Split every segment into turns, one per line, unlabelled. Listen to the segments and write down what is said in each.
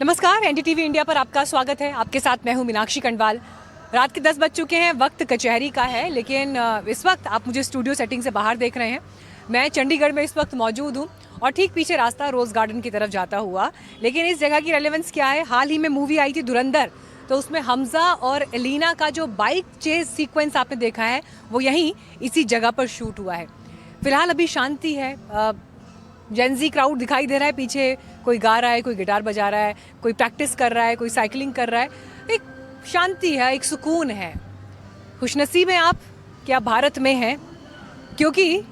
नमस्कार, NDTV India पर आपका स्वागत है। आपके साथ मैं हूं मीनाक्षी कंडवाल। रात के 10 बज चुके हैं, वक्त कचहरी का है, लेकिन इस वक्त आप मुझे स्टूडियो सेटिंग से बाहर देख रहे हैं। मैं चंडीगढ़ में इस वक्त मौजूद हूं और ठीक पीछे रास्ता रोज़ गार्डन की तरफ जाता हुआ। लेकिन इस जगह की रेलेवेंस क्या है? हाल ही में मूवी आई थी धुरंधर, तो उसमें हमजा और एलिना का जो बाइक चेज सीक्वेंस आपने देखा है वो यहीं इसी जगह पर शूट हुआ है। फिलहाल अभी शांति है, जेंजी क्राउड दिखाई दे रहा है पीछे, कोई गा रहा है, कोई गिटार बजा रहा है, कोई प्रैक्टिस कर रहा है, कोई साइकिलिंग कर रहा है। एक शांति है, एक सुकून है। खुशनसीब हैं आप कि आप भारत में हैं, क्योंकि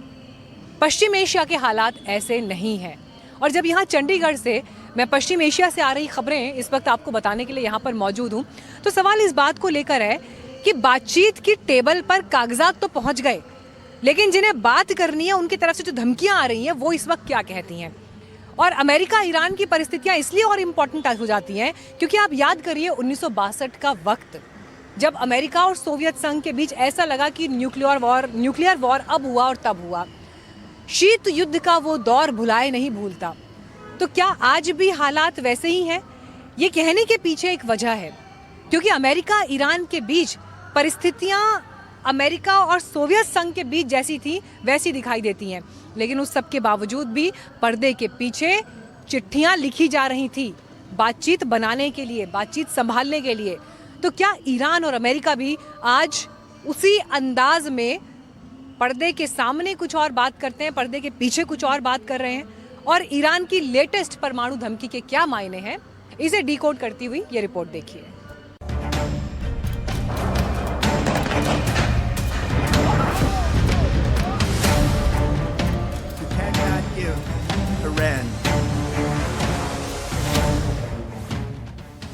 पश्चिम एशिया के हालात ऐसे नहीं हैं। और जब यहाँ चंडीगढ़ से मैं पश्चिम एशिया से आ रही खबरें इस वक्त आपको बताने के लिए यहाँ पर मौजूद हूँ, तो सवाल इस बात को लेकर है कि बातचीत की टेबल पर कागजात तो पहुँच गए, लेकिन जिन्हें बात करनी है उनकी तरफ से जो धमकियां आ रही हैं वो इस वक्त क्या कहती हैं। और अमेरिका ईरान की परिस्थितियां इसलिए और इम्पोर्टेंट हो जाती हैं क्योंकि आप याद करिए 1962 का वक्त, जब अमेरिका और सोवियत संघ के बीच ऐसा लगा कि न्यूक्लियर वॉर अब हुआ और तब हुआ। शीत युद्ध का वो दौर भुलाए नहीं भूलता। तो क्या आज भी हालात वैसे ही हैं? ये कहने के पीछे एक वजह है, क्योंकि अमेरिका ईरान के बीच परिस्थितियां अमेरिका और सोवियत संघ के बीच जैसी थी वैसी दिखाई देती हैं। लेकिन उस सब के बावजूद भी पर्दे के पीछे चिट्ठियां लिखी जा रही थी बातचीत बनाने के लिए, बातचीत संभालने के लिए। तो क्या ईरान और अमेरिका भी आज उसी अंदाज में पर्दे के सामने कुछ और बात करते हैं, पर्दे के पीछे कुछ और बात कर रहे हैं? और ईरान की लेटेस्ट परमाणु धमकी के क्या मायने हैं, इसे डिकोड करती हुई ये रिपोर्ट देखिए।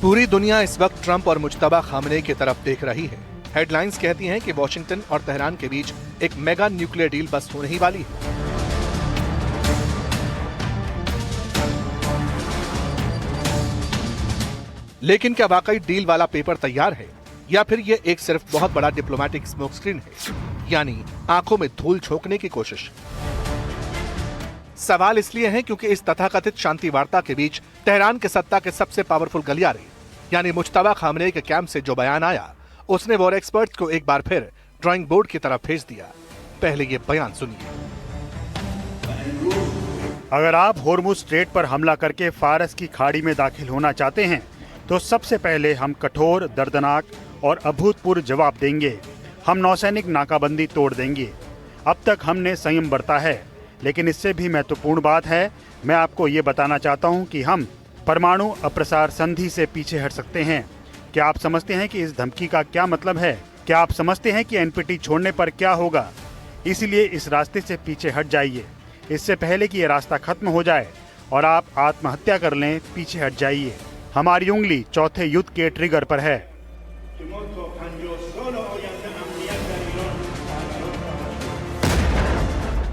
पूरी दुनिया इस वक्त ट्रंप और मुज्तबा खामनेई की तरफ देख रही है। हेडलाइंस कहती हैं कि वॉशिंगटन और तेहरान के बीच एक मेगा न्यूक्लियर डील बस होने ही वाली है। लेकिन क्या वाकई डील वाला पेपर तैयार है, या फिर ये एक सिर्फ बहुत बड़ा डिप्लोमेटिक स्मोक स्क्रीन है, यानी आंखों में धूल झोंकने की कोशिश? सवाल इसलिए है क्योंकि इस तथाकथित शांति वार्ता के बीच तेहरान के सत्ता के सबसे पावरफुल गलियारे यानी मुज्तबा खामनेई के कैंप से जो बयान आया, उसने वॉर एक्सपर्ट्स को एक बार फिर ड्राइंग बोर्ड की तरफ भेज दिया। पहले ये बयान सुनिए।
अगर आप होर्मुज स्ट्रेट पर हमला करके फारस की खाड़ी में दाखिल होना चाहते हैं, तो सबसे पहले हम कठोर, दर्दनाक और अभूतपूर्व जवाब देंगे। हम नौसैनिक नाकाबंदी तोड़ देंगे। अब तक हमने संयम बरता है, लेकिन इससे भी महत्वपूर्ण बात है, मैं आपको ये बताना चाहता हूँ कि हम परमाणु अप्रसार संधि से पीछे हट सकते हैं। क्या आप समझते हैं कि इस धमकी का क्या मतलब है? क्या आप समझते हैं कि एनपीटी छोड़ने पर क्या होगा? इसलिए इस रास्ते से पीछे हट जाइए, इससे पहले कि ये रास्ता खत्म हो जाए और आप आत्महत्या कर लें। पीछे हट जाइए। हमारी उंगली चौथे युद्ध के ट्रिगर पर है।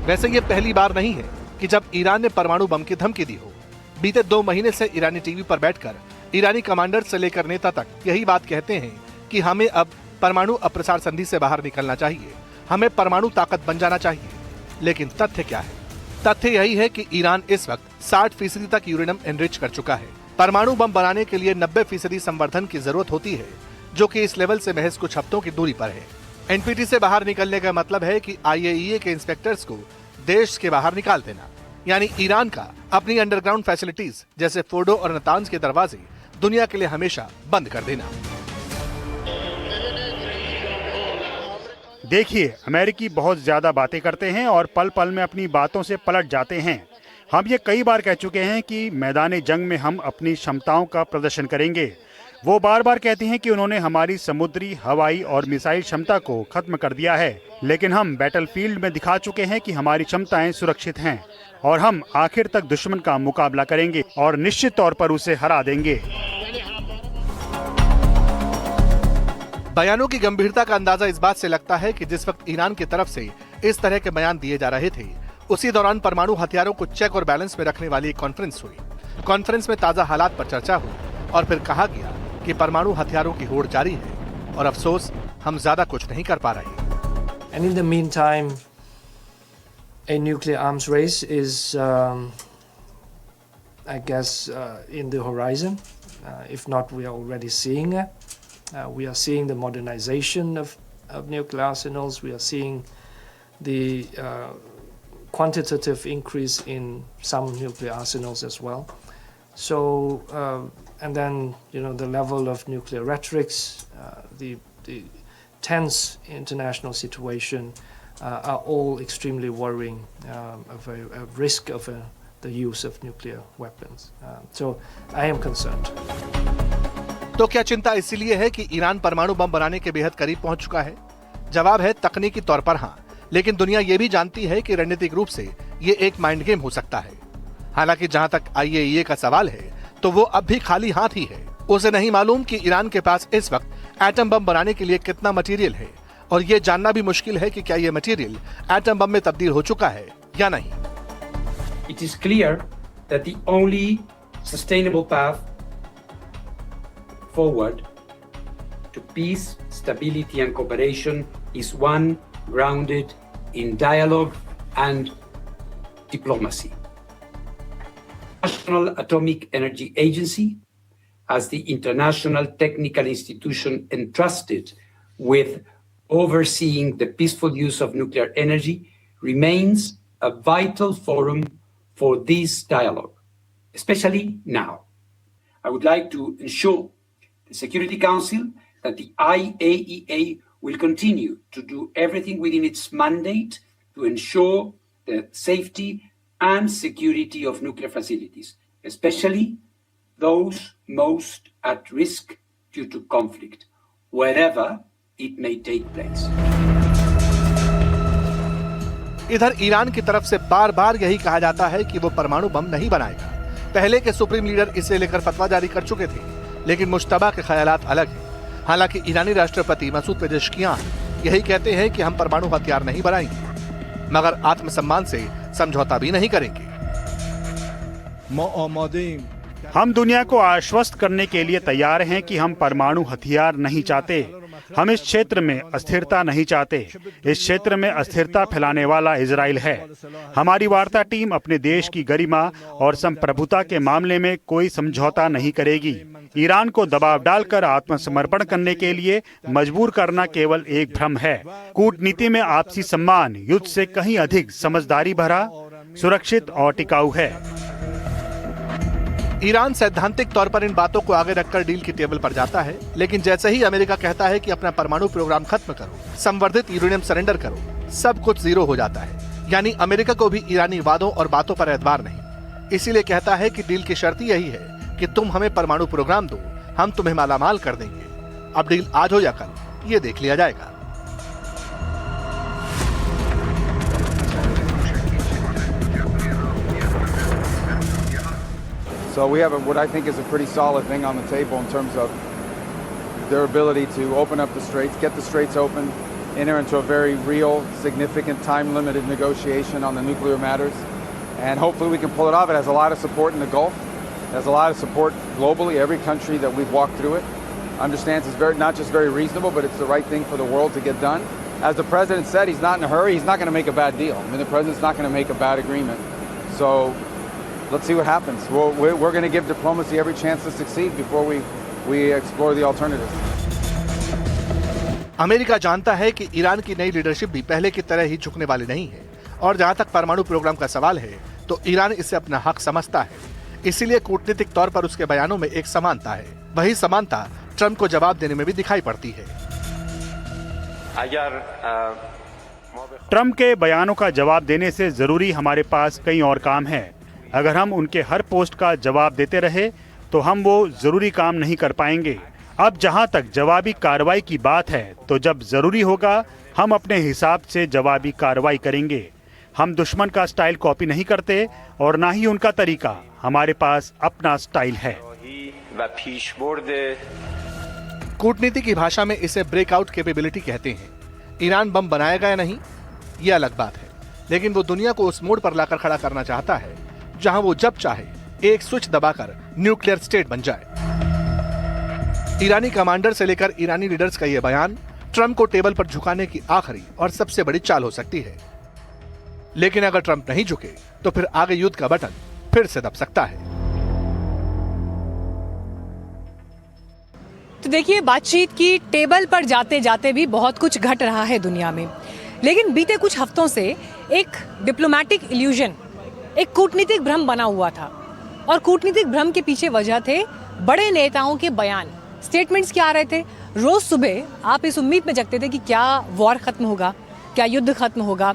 वैसे ये पहली बार नहीं है कि जब ईरान ने परमाणु बम की धमकी दी हो। बीते 2 महीने से ईरानी टीवी पर बैठकर ईरानी कमांडर से लेकर नेता तक यही बात कहते हैं कि हमें अब परमाणु अप्रसार संधि से बाहर निकलना चाहिए, हमें परमाणु ताकत बन जाना चाहिए। लेकिन तथ्य क्या है? तथ्य यही है कि ईरान इस वक्त 60% तक यूरेनियम एनरिच कर चुका है। परमाणु बम बनाने के लिए 90% संवर्धन की जरूरत होती है, जो कि इस लेवल से महज कुछ हफ्तों की दूरी पर है। एनपीटी से बाहर निकलने का मतलब है कि आईएईए के इंस्पेक्टर्स को देश के बाहर निकाल देना, यानी ईरान का अपनी अंडरग्राउंड फैसिलिटीज जैसे फोर्डो और नतांज के दरवाजे दुनिया के लिए हमेशा बंद कर देना।
देखिए, अमेरिकी बहुत ज्यादा बातें करते हैं और पल पल में अपनी बातों से पलट जाते हैं। हम ये कई बार कह चुके हैं कि मैदानी जंग में हम अपनी क्षमताओं का प्रदर्शन करेंगे। वो बार बार कहते हैं कि उन्होंने हमारी समुद्री, हवाई और मिसाइल क्षमता को खत्म कर दिया है, लेकिन हम बैटलफील्ड में दिखा चुके हैं कि हमारी क्षमताएं सुरक्षित हैं और हम आखिर तक दुश्मन का मुकाबला करेंगे और निश्चित तौर पर उसे हरा देंगे।
बयानों की गंभीरता का अंदाजा इस बात से लगता है कि जिस वक्त ईरान की तरफ से इस तरह के बयान दिए जा रहे थे, उसी दौरान परमाणु हथियारों को चेक और बैलेंस में रखने वाली एक कॉन्फ्रेंस हुई। कॉन्फ्रेंस में ताजा हालात पर चर्चा हुई और फिर कहा गया कि परमाणु हथियारों की होड़ जारी है और अफसोस हम ज्यादा कुछ नहीं कर पा रहे।
And in the meantime, a nuclear arms race is I guess, in the horizon. If not, we are already seeing it. We are seeing the modernization of nuclear arsenals. We are seeing the quantitative increase in some nuclear arsenals as well. So, and then, the level of nuclear rhetorics, the tense international situation are all extremely worrying of a risk of the use of nuclear weapons. So I am concerned.
तो क्या चिंता इसीलिए है कि Iran परमाणु बम बनाने के बेहद करीब पहुंच चुका है? जवाब है तकनीकी तौर पर हां, लेकिन दुनिया यह भी जानती है कि रणनीतिक रूप से ये एक माइंड गेम हो सकता है। हालांकि जहां तक IAEA का सवाल है, तो वो अब भी खाली हाथ ही है। उसे नहीं मालूम कि ईरान के पास इस वक्त एटम बम बनाने के लिए कितना मटेरियल है, और ये जानना भी मुश्किल है कि क्या ये मटेरियल एटम बम में तब्दील हो चुका है या नहीं।
It is clear that the only sustainable path forward to peace, stability and cooperation is one grounded in dialogue and diplomacy. National Atomic Energy Agency, as the international technical institution entrusted with overseeing the peaceful use of nuclear energy, remains a vital forum for this dialogue, especially now. I would like to ensure the Security Council that the IAEA will continue to do everything within its mandate to ensure the safety and security of nuclear facilities, especially those most at risk due to conflict, wherever it may take place.
इधर Iran की तरफ से बार बार यही कहा जाता है कि वो परमाणु बम नहीं बनाएगा। पहले के सुप्रीम लीडर इसे लेकर फतवा जारी कर चुके थे, लेकिन मुश्तबा के ख्यालात अलग हैं। हालांकि ईरानी राष्ट्रपति मसूद पेजेश्कियान यही कहते हैं कि हम परमाणु हथियार नहीं बनाएंगे, मगर आत्मसम्मान से समझौता भी नहीं करेंगे।
हम दुनिया को आश्वस्त करने के लिए तैयार हैं कि हम परमाणु हथियार नहीं चाहते। हम इस क्षेत्र में अस्थिरता नहीं चाहते। इस क्षेत्र में अस्थिरता फैलाने वाला इजराइल है। हमारी वार्ता टीम अपने देश की गरिमा और संप्रभुता के मामले में कोई समझौता नहीं करेगी। ईरान को दबाव डालकर आत्मसमर्पण करने के लिए मजबूर करना केवल एक भ्रम है। कूटनीति में आपसी सम्मान युद्ध से कहीं अधिक समझदारी भरा, सुरक्षित और टिकाऊ है।
ईरान सैद्धांतिक तौर पर इन बातों को आगे रखकर डील की टेबल पर जाता है, लेकिन जैसे ही अमेरिका कहता है कि अपना परमाणु प्रोग्राम खत्म करो, संवर्धित यूरेनियम सरेंडर करो, सब कुछ जीरो हो जाता है। यानी अमेरिका को भी ईरानी वादों और बातों पर एतबार नहीं। इसीलिए कहता है कि डील की शर्त यही है कि तुम हमें परमाणु प्रोग्राम दो, हम तुम्हें मालामाल कर देंगे। अब डील आज हो या कल, ये देख लिया जाएगा।
So we have what I think is a pretty solid thing on the table in terms of their ability to open up the straits, get the straits open, enter into a very real, significant, time-limited negotiation on the nuclear matters, and hopefully we can pull it off. It has a lot of support in the Gulf. It has a lot of support globally. Every country that we've walked through it understands it's not just very reasonable, but it's the right thing for the world to get done. As the president said, he's not in a hurry. He's not going to make a bad deal. I mean, the president's not going to make a bad agreement. So let's see what happens. We're going to give diplomacy every chance to succeed before we explore the alternatives.
America जानता है कि Iran की नई leadership भी पहले की तरह ही झुकने वाली नहीं है, और जहां तक परमाणु प्रोग्राम का सवाल है, तो ईरान इसे अपना हक समझता है। इसीलिए कूटनीतिक तौर पर उसके बयानों में एक समानता है। वही समानता ट्रंप को जवाब देने में भी दिखाई पड़ती है।
ट्रंप के बयानों का जवाब देने से जरूरी हमारे पास कई और काम है। अगर हम उनके हर पोस्ट का जवाब देते रहे तो हम वो जरूरी काम नहीं कर पाएंगे। अब जहां तक जवाबी कार्रवाई की बात है, तो जब जरूरी होगा हम अपने हिसाब से जवाबी कार्रवाई करेंगे। हम दुश्मन का स्टाइल कॉपी नहीं करते और ना ही उनका तरीका। हमारे पास अपना स्टाइल है।
कूटनीति की भाषा में इसे ब्रेकआउट कैपेबिलिटी कहते हैं। ईरान बम बनाएगा या नहीं, ये अलग बात है, लेकिन वो दुनिया को उस मोड़ पर लाकर खड़ा करना चाहता है जहां वो जब चाहे एक स्विच दबाकर न्यूक्लियर स्टेट बन जाए। ईरानी कमांडर से लेकर ईरानी लीडर्स का यह बयान ट्रंप को टेबल पर झुकाने की आखिरी और सबसे बड़ी चाल हो सकती है। लेकिन अगर ट्रंप नहीं झुके तो फिर आगे युद्ध का बटन फिर से दब सकता है।
तो देखिए, बातचीत की टेबल पर जाते जाते भी बहुत कुछ घट रहा है दुनिया में, लेकिन बीते कुछ हफ्तों से एक डिप्लोमेटिक इल्यूजन, एक कूटनीतिक भ्रम बना हुआ था। और कूटनीतिक भ्रम के पीछे वजह थे बड़े नेताओं के बयान, स्टेटमेंट्स क्या आ रहे थे। रोज सुबह आप इस उम्मीद में जगते थे कि क्या वॉर खत्म होगा, क्या युद्ध खत्म होगा,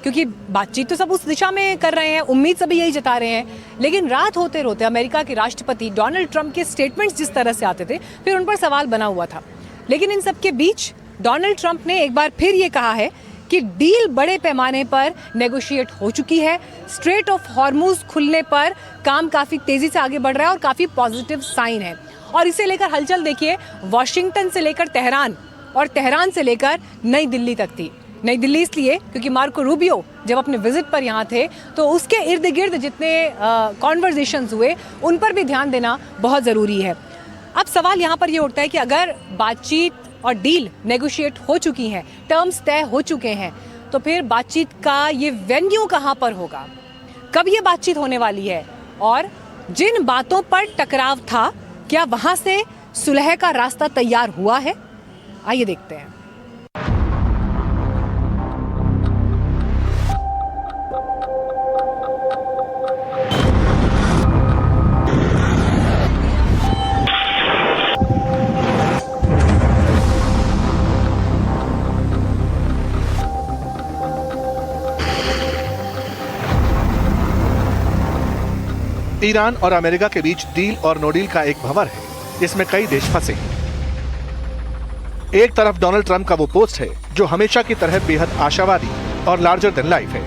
क्योंकि बातचीत तो सब उस दिशा में कर रहे हैं, उम्मीद सभी यही जता रहे हैं। लेकिन रात होते रोते अमेरिका के राष्ट्रपति डोनाल्ड ट्रंप के स्टेटमेंट्स जिस तरह से आते थे, फिर उन पर सवाल बना हुआ था। लेकिन इन सब के बीच डोनाल्ड ट्रंप ने एक बार फिर ये कहा है कि डील बड़े पैमाने पर नेगोशिएट हो चुकी है। स्ट्रेट ऑफ हॉर्मुज खुलने पर काम काफ़ी तेज़ी से आगे बढ़ रहा है और काफ़ी पॉजिटिव साइन है। और इसे लेकर हलचल देखिए, वॉशिंगटन से लेकर तेहरान और तेहरान से लेकर नई दिल्ली तक थी। नई दिल्ली इसलिए क्योंकि मार्को रूबियो जब अपने विजिट पर यहाँ थे तो उसके इर्द गिर्द जितने कॉन्वर्जेशंस हुए उन पर भी ध्यान देना बहुत ज़रूरी है। अब सवाल यहाँ पर ये उठता है कि अगर बातचीत और डील नेगोशिएट हो चुकी हैं, टर्म्स तय हो चुके हैं, तो फिर बातचीत का ये वेन्यू कहाँ पर होगा, कब ये बातचीत होने वाली है, और जिन बातों पर टकराव था क्या वहाँ से सुलह का रास्ता तैयार हुआ है। आइए देखते हैं।
ईरान और अमेरिका के बीच डील और नो डील का एक भंवर है जिसमें कई देश फंसे हैं। एक तरफ डोनाल्ड ट्रंप का वो पोस्ट है जो हमेशा की तरह बेहद आशावादी और लार्जर देन लाइफ है।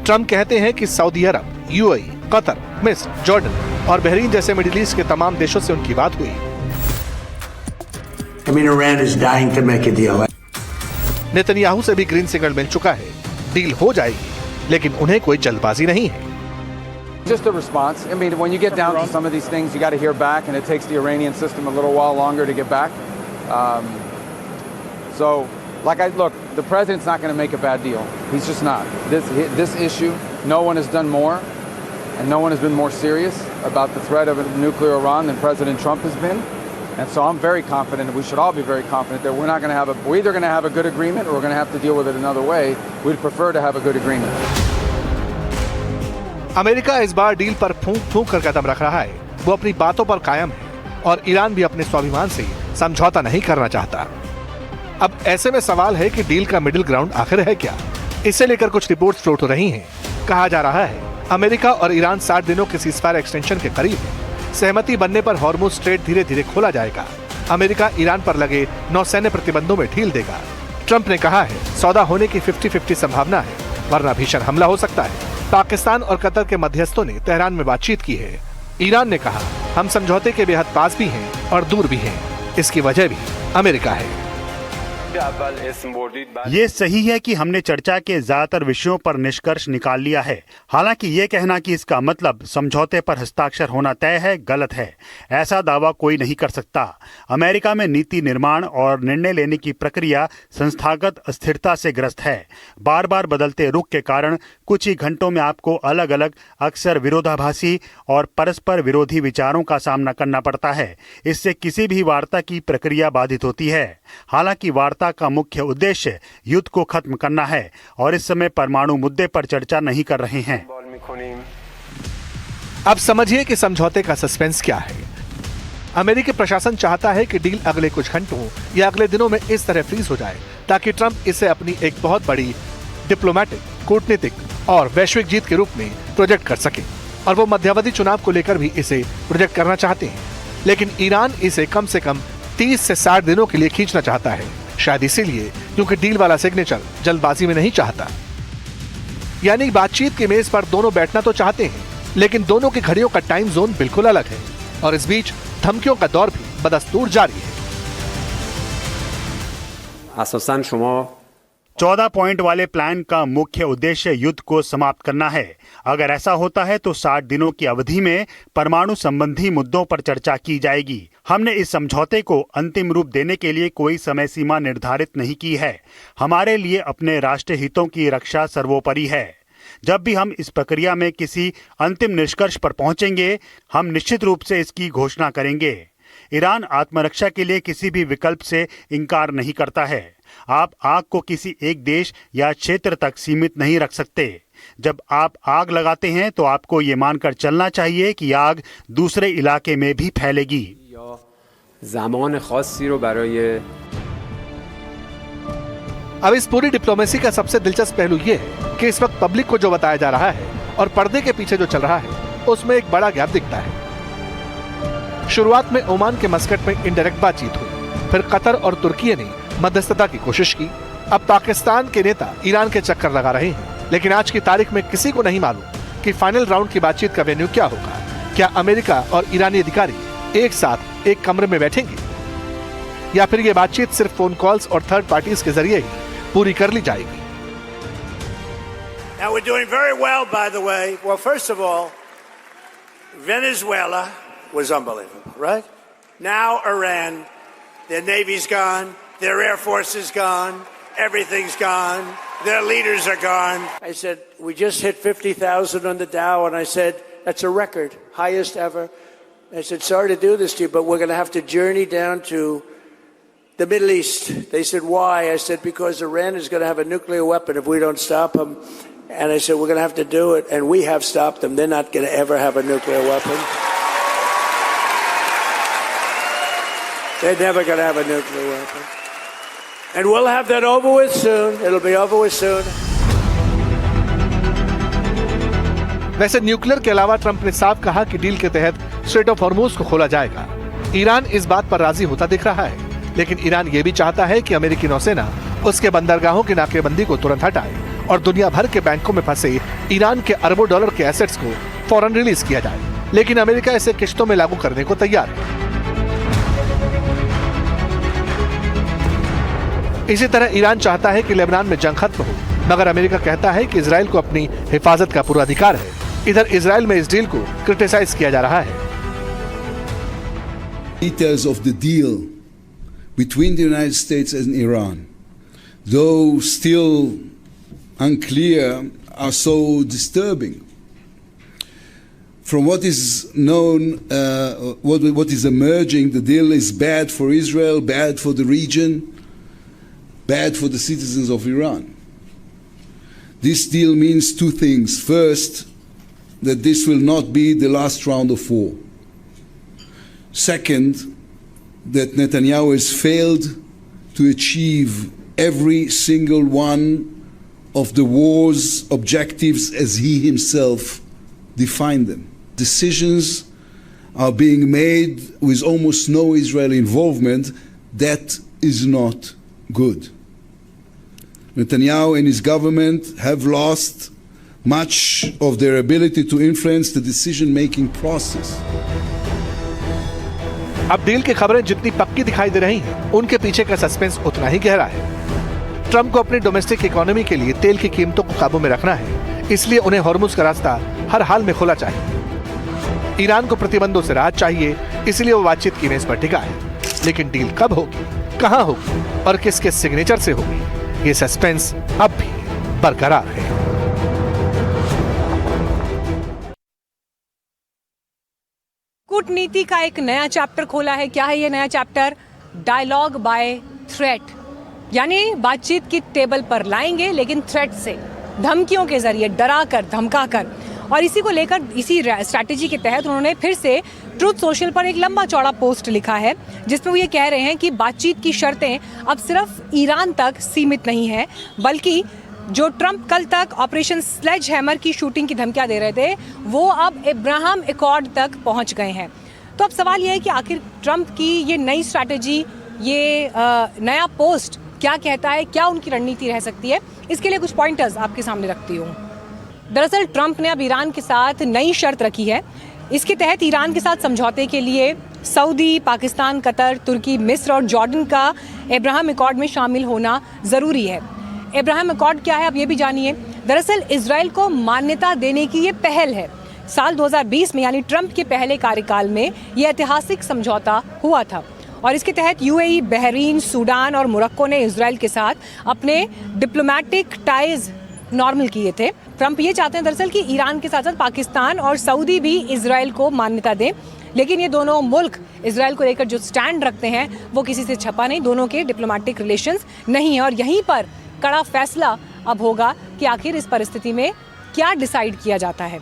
ट्रंप कहते हैं कि सऊदी अरब, यूएई, कतर, मिस्र, जॉर्डन और बहरीन जैसे मिडिल ईस्ट के तमाम देशों से उनकी बात हुई। नेतन्याहू से भी ग्रीन सिग्नल मिल चुका है, डील हो जाएगी, लेकिन उन्हें कोई जल्दबाजी नहीं है।
Just a response. I mean, when you get down to some of these things, you got to hear back, and it takes the Iranian system a little while longer to get back. So, look, the president's not going to make a bad deal. He's just not. This issue, no one has done more, and no one has been more serious about the threat of a nuclear Iran than President Trump has been. And so I'm very confident, and we should all be very confident that we're either going to have a good agreement or we're going to have to deal with it another way. We'd prefer to have a good agreement.
America इस बार deal पर फूंक फूंक कर कदम रख रहा है। वो अपनी बातों पर कायम है और ईरान भी अपने स्वाभिमान से समझौता नहीं करना चाहता। अब ऐसे में सवाल है कि डील का मिडिल ग्राउंड आखिर है क्या। इसे लेकर कुछ रिपोर्ट्स फ्लोट हो रही हैं। कहा जा रहा है अमेरिका और ईरान 60 दिनों के सीजफायर एक्सटेंशन के करीब है। सहमति बनने पर हॉर्मुज स्ट्रेट धीरे धीरे खोला जाएगा। अमेरिका ईरान पर लगे नौसैन्य प्रतिबंधों में ढील देगा। ट्रंप ने कहा है सौदा होने की 50-50 संभावना है, वरना भीषण हमला हो सकता है। पाकिस्तान और कतर के मध्यस्थों ने तेहरान में बातचीत की है। ईरान ने कहा हम समझौते के बेहद पास भी हैं और दूर भी हैं। इसकी वजह भी अमेरिका है।
ये सही है कि हमने चर्चा के ज्यादातर विषयों पर निष्कर्ष निकाल लिया है। हालांकि ये कहना कि इसका मतलब समझौते पर हस्ताक्षर होना तय है, गलत है। ऐसा दावा कोई नहीं कर सकता। अमेरिका में नीति निर्माण और निर्णय लेने की प्रक्रिया संस्थागत अस्थिरता से ग्रस्त है। बार बार बदलते रुख के कारण कुछ ही घंटों में आपको अलग अलग, अक्सर विरोधाभासी और परस्पर विरोधी विचारों का सामना करना पड़ता है। इससे किसी भी वार्ता की प्रक्रिया बाधित होती है। हालांकि वार्ता का मुख्य उद्देश्य युद्ध को खत्म करना है और इस समय परमाणु मुद्दे पर चर्चा नहीं कर रहे हैं।
अब समझिए कि समझौते का सस्पेंस क्या है। अमेरिकी प्रशासन चाहता है कि डील अगले कुछ घंटों या अगले दिनों में इस तरह फ्रीज हो जाए ताकि ट्रंप इसे अपनी एक बहुत बड़ी डिप्लोमेटिक, कूटनीतिक और वैश्विक जीत के रूप में प्रोजेक्ट कर सके। और वो मध्यावधि चुनाव को लेकर भी इसे प्रोजेक्ट करना चाहते हैं। लेकिन ईरान इसे कम से कम 30 से 60 दिनों के लिए खींचना चाहता है। शायद इसीलिए क्योंकि डील वाला सिग्नेचर जल्दबाजी में नहीं चाहता। यानी बातचीत की मेज पर दोनों बैठना तो चाहते हैं, लेकिन दोनों की घड़ियों का टाइम जोन बिल्कुल अलग है और इस बीच धमकियों का दौर भी बदस्तूर जारी है।
14 पॉइंट वाले प्लान का मुख्य उद्देश्य युद्ध को समाप्त करना है। अगर ऐसा होता है तो 60 दिनों की अवधि में परमाणु संबंधी मुद्दों पर चर्चा की जाएगी। हमने इस समझौते को अंतिम रूप देने के लिए कोई समय सीमा निर्धारित नहीं की है। हमारे लिए अपने राष्ट्रीय हितों की रक्षा सर्वोपरि है। जब भी हम इस प्रक्रिया में किसी अंतिम निष्कर्ष पर पहुंचेंगे, हम निश्चित रूप से इसकी घोषणा करेंगे। ईरान आत्मरक्षा के लिए किसी भी विकल्प से इनकार नहीं करता है। आप आग को किसी एक देश या क्षेत्र तक सीमित नहीं रख सकते। जब आप आग लगाते हैं तो आपको ये मानकर चलना चाहिए कि आग दूसरे इलाके में भी फैलेगी।
ज़मान ख़ासी रो बराये
अब इस पूरी डिप्लोमेसी का सबसे दिलचस्प पहलू ये है कि इस वक्त पब्लिक को जो बताया जा रहा है और पर्दे के पीछे जो चल रहा है उसमें एक बड़ा गैप दिखता है। शुरुआत में ओमान के मस्कट में इनडायरेक्ट बातचीत हुई, फिर कतर और तुर्की ने मध्यस्थता की कोशिश की। अब पाकिस्तान के नेता ईरान के चक्कर लगा रहे हैं, लेकिन आज की तारीख में किसी को नहीं मालूम कि फाइनल राउंड की बातचीत का वेन्यू क्या होगा। क्या अमेरिका और ईरानी अधिकारी एक साथ एक कमरे में बैठेंगे या फिर ये बातचीत सिर्फ फोन कॉल्स और थर्ड पार्टीज के जरिए ही पूरी कर ली जाएगी।
Now we're doing very well, by the way. Well, first of all, Venezuela was unbelievable, right? Now Iran, their navy's gone, their air force is gone, everything's gone, their leaders are gone. I said, we just hit 50,000 on the Dow, and I said, that's a record, highest ever. I said, sorry to do this to you, but we're going to have to journey down to the Middle East. They said, why? I said, because Iran is going to have a nuclear weapon if we don't stop them. And I said, we're going to have to do it. And we have stopped them. They're not going to ever have a nuclear weapon. They're never going to have a nuclear weapon. And we'll have that over with soon. It'll be over with soon.
वैसे nuclear के अलावा Trump ने साफ कहा कि deal के तहत straight of Hormuz को खोला जाएगा। ईरान इस बात पर राजी होता दिख रहा है, लेकिन ईरान ये भी चाहता है कि अमेरिकी नौसेना उसके बंदरगाहों की नाकेबंदी को तुरंत हटाए और दुनिया भर के बैंकों में फंसे ईरान के अरबों डॉलर के एसेट्स को फौरन रिलीज किया जाए। लेकिन अमेरिका इसे किश्तों में लागू करने को तैयार है। इसी तरह ईरान चाहता है कि लेबनान में जंग खत्म हो, मगर अमेरिका कहता है कि इजराइल को अपनी हिफाजत का पूरा अधिकार है। इधर इजराइल में इस डील को क्रिटिसाइज किया जा रहा है।
Details of the deal between the United States and Iran, though still unclear, are so disturbing. From what is known, what is emerging, the deal is bad for Israel, bad for the region, bad for the citizens of Iran. This deal means two things. First, that this will not be the last round of war. Second, that Netanyahu has failed to achieve every single one of the war's objectives as he himself defined them. Decisions are being made with almost no Israeli involvement. That is not good. Netanyahu and his government have lost much of their ability to influence the decision-making process.
अब deal की खबरें जितनी पक्की दिखाई दे रही हैं, उनके पीछे का सस्पेंस उतना ही गहरा है। ट्रंप को अपनी डोमेस्टिक इकोनॉमी के लिए तेल की कीमतों को काबू में रखना है, इसलिए उन्हें हॉर्मुज का रास्ता हर हाल में खोला चाहिए। ईरान को प्रतिबंधों से राहत चाहिए, इसलिए वो बातचीत की मेज पर टिका है। लेकिन डील कब होगी, कहां होगी और किसके सिग्नेचर से होगी, ये सस्पेंस अब भी बरकरार है।
कूटनीति का एक नया चैप्टर खोला है। क्या है ये नया चैप्टर? डायलॉग बाय थ्रेट, यानी बातचीत की टेबल पर लाएंगे लेकिन थ्रेट से, धमकियों के जरिए, डरा कर, धमका कर। और इसी को लेकर, इसी स्ट्रैटेजी के तहत उन्होंने फिर से ट्रूथ सोशल पर एक लंबा चौड़ा पोस्ट लिखा है, जिसमें वो ये कह रहे हैं कि बातचीत की शर्तें अब सिर्फ ईरान तक सीमित नहीं है, बल्कि जो ट्रंप कल तक ऑपरेशन स्लेज हैमर की शूटिंग की धमकियां दे रहे थे, वो अब अब्राहम एकॉर्ड तक पहुंच गए हैं। तो अब सवाल ये है कि आखिर ट्रंप की ये नई स्ट्रैटेजी, ये नया पोस्ट क्या कहता है, क्या उनकी रणनीति रह सकती है? इसके लिए कुछ पॉइंटर्स आपके सामने रखती हूँ। दरअसल ट्रंप ने अब ईरान के साथ नई शर्त रखी है। इसके तहत ईरान के साथ समझौते के लिए सऊदी, पाकिस्तान, कतर, तुर्की, मिस्र और जॉर्डन का अब्राहम एकॉर्ड में शामिल होना ज़रूरी है। अब्राहम एकॉर्ड क्या है, अब ये भी जानिए। दरअसल इजराइल को मान्यता देने की ये पहल है। साल 2020 में, यानी ट्रंप के पहले कार्यकाल में, ये ऐतिहासिक समझौता हुआ था और इसके तहत यूएई, बहरीन, सूडान और मोरक्को ने इजराइल के साथ अपने डिप्लोमेटिक टाइज नॉर्मल किए थे। ट्रंप ये चाहते हैं दरअसल कि ईरान के साथ साथ पाकिस्तान और सऊदी भी इजराइल को मान्यता दें, लेकिन ये दोनों मुल्क इजराइल को लेकर जो स्टैंड रखते हैं वो किसी से छपा नहीं, दोनों के डिप्लोमेटिक रिलेशंस नहीं है और यहीं पर कड़ा फैसला अब होगा कि आखिर इस परिस्थिति में क्या डिसाइड किया जाता है।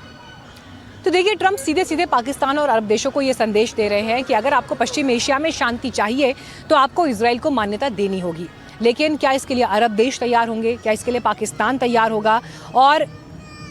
तो देखिए, ट्रंप सीधे सीधे पाकिस्तान और अरब देशों को ये संदेश दे रहे हैं कि अगर आपको पश्चिम एशिया में शांति चाहिए तो आपको इजराइल को मान्यता देनी होगी। लेकिन क्या इसके लिए अरब देश तैयार होंगे, क्या इसके लिए पाकिस्तान तैयार होगा? और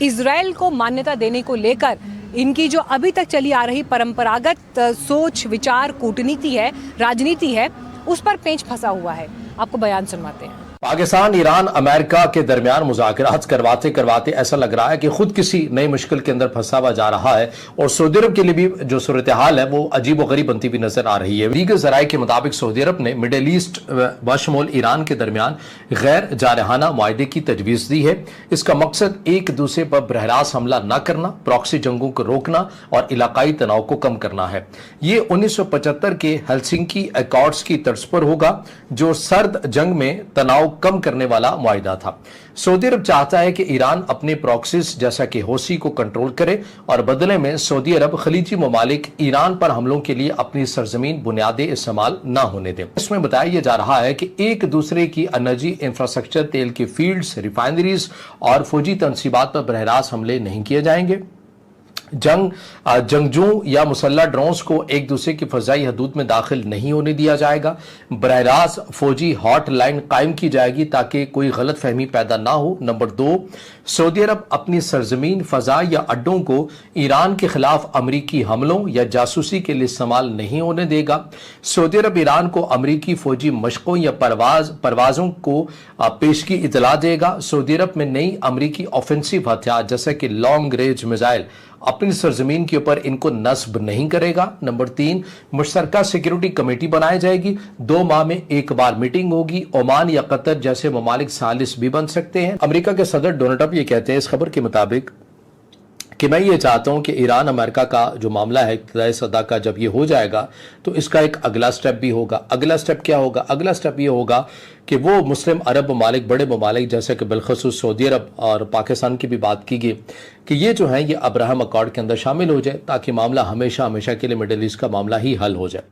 इजराइल को मान्यता देने को लेकर इनकी जो अभी तक चली आ रही परंपरागत सोच, विचार, कूटनीति है, राजनीति है, उस पर पेंच फंसा हुआ है। आपको बयान सुनवाते हैं।
पाकिस्तान, ईरान, अमेरिका के दरमियान मुज़ाकरात करवाते करवाते ऐसा लग रहा है कि खुद किसी नई मुश्किल के अंदर फंसा हुआ जा रहा है और सऊदी अरब के लिए भी जो सूरत हाल है वो अजीब व गरीब बनती हुई नजर आ रही है। दीगर ज़राए के मुताबिक सऊदी अरब ने मिडिल ईस्ट बशमूल ईरान के दरमियान गैर जारहाना मुआहदे की तजवीज़ दी है। इसका मकसद एक दूसरे पर बरहरास हमला न करना, प्रॉक्सी जंगों को रोकना और इलाकाई तनाव को कम करना है। ये 1975 के हेलसिंकी अकॉर्ड्स की तर्ज पर होगा जो सर्द जंग में तनाव कम करने वाला मुआहिदा था। सऊदी अरब चाहता है कि ईरान अपने प्रॉक्सीज जैसा कि हौसी को कंट्रोल करे और बदले में सऊदी अरब खलीजी ममालिक ईरान पर हमलों के लिए अपनी सरजमीन बुनियादें इस्तेमाल न होने दें। इसमें बताया जा रहा है कि एक दूसरे की एनर्जी इंफ्रास्ट्रक्चर, तेल की फील्ड्स, रिफाइनरीज और फौजी तनसीबात पर बरहरास हमले नहीं किए जाएंगे। जंगजू या मुसल्लह ड्रोन्स को एक दूसरे की फजाई हदूद में दाखिल नहीं होने दिया जाएगा। बरहरास फौजी हॉटलाइन कायम की जाएगी ताकि कोई गलत फहमी पैदा ना हो। नंबर 2, सऊदी अरब अपनी सरजमीन, फजा या अड्डों को ईरान के खिलाफ अमरीकी हमलों या जासूसी के लिए इस्तेमाल नहीं होने देगा। सऊदी अरब ईरान को अमरीकी फौजी मशकों या परवाजों को पेशगी इतला देगा। सऊदी अरब में नई अमरीकी ऑफेंसिव हथियार जैसे कि लॉन्ग रेंज मिसाइल अपनी सरजमीन के ऊपर इनको नस्ब नहीं करेगा। नंबर 3, मुश्तरका सिक्योरिटी कमेटी बनाई जाएगी। 2 माह में एक बार मीटिंग होगी। ओमान या कतर जैसे ममालिक सालिस भी बन सकते हैं। अमेरिका के सदर डोनाल्ड ट्रंप ये कहते हैं इस खबर के मुताबिक कि मैं ये चाहता हूं कि ईरान अमेरिका का जो मामला है इब्तिदाई सदा का जब ये हो जाएगा तो इसका एक अगला स्टेप भी होगा। अगला स्टेप क्या होगा? अगला स्टेप ये होगा कि वो मुस्लिम अरब ममालिक, बड़े ममालिक जैसे कि बिलखसूस सऊदी अरब और पाकिस्तान की भी बात की गई कि ये जो है ये अब्राहम अकॉर्ड के अंदर शामिल हो जाए ताकि मामला हमेशा हमेशा के लिए मिडिल ईस्ट का मामला ही हल हो जाए।